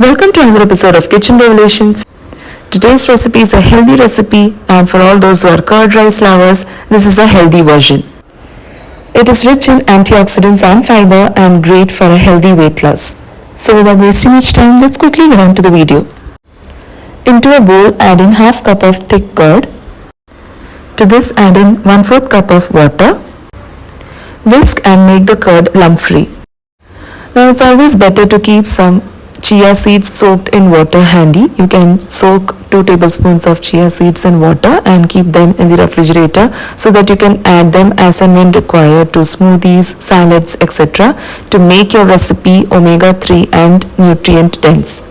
Welcome to another episode of Kitchen Revelations. Today's recipe is a healthy recipe, and for all those who are curd rice lovers, this is a healthy version. It is rich in antioxidants and fiber and great for a healthy weight loss. So without wasting much time, let's quickly get on to the video. Into a bowl, add in half cup of thick curd. To this, add in 1/4 cup of water. Whisk and make the curd lump-free. Now it's always better to keep some chia seeds soaked in water handy. You can soak 2 tablespoons of chia seeds in water and keep them in the refrigerator so that you can add them as and when required to smoothies, salads, etc. to make your recipe omega-3 and nutrient dense.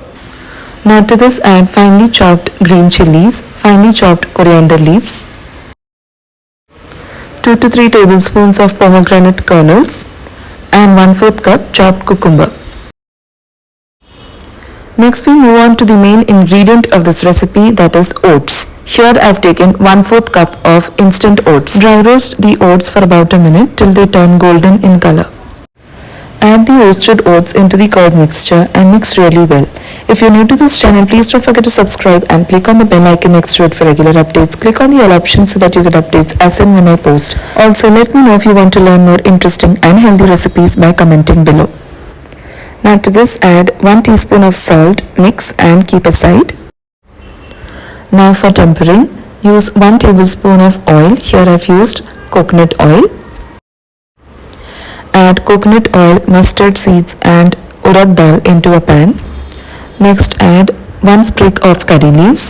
Now to this, add finely chopped green chilies, finely chopped coriander leaves, 2 to 3 tablespoons of pomegranate kernels, and 1/4 cup chopped cucumber. Next we move on to the main ingredient of this recipe, that is oats. Here I have taken 1/4 cup of instant oats. Dry roast the oats for about a minute till they turn golden in color. Add the roasted oats into the curd mixture and mix really well. If you're new to this channel, please don't forget to subscribe and click on the bell icon next to it for regular updates. Click on the all options so that you get updates as and when I post. Also, let me know if you want to learn more interesting and healthy recipes by commenting below. Now to this, add 1 teaspoon of salt, mix and keep aside. Now for tempering, use 1 tablespoon of oil. Here I've used coconut oil. Add coconut oil, mustard seeds and urad dal into a pan. Next, add 1 sprig of curry leaves.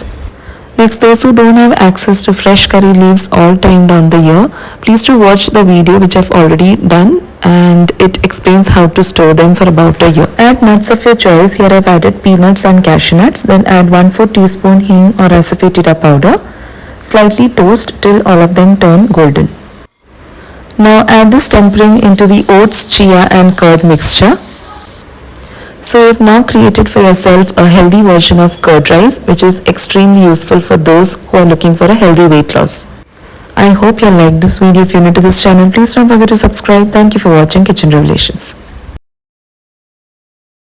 Next, those who don't have access to fresh curry leaves all time down the year, please do watch the video which I've already done, and it explains how to store them for about a year. Add nuts of your choice. Here I've added peanuts and cashew nuts. Then add 1/4 teaspoon hing or asafoetida powder. Slightly toast till all of them turn golden. Now add this tempering into the oats, chia and curd mixture. So you have now created for yourself a healthy version of curd rice, which is extremely useful for those who are looking for a healthy weight loss. I hope you liked this video. If you're new to this channel, please don't forget to subscribe. Thank you for watching Kitchen Revelations.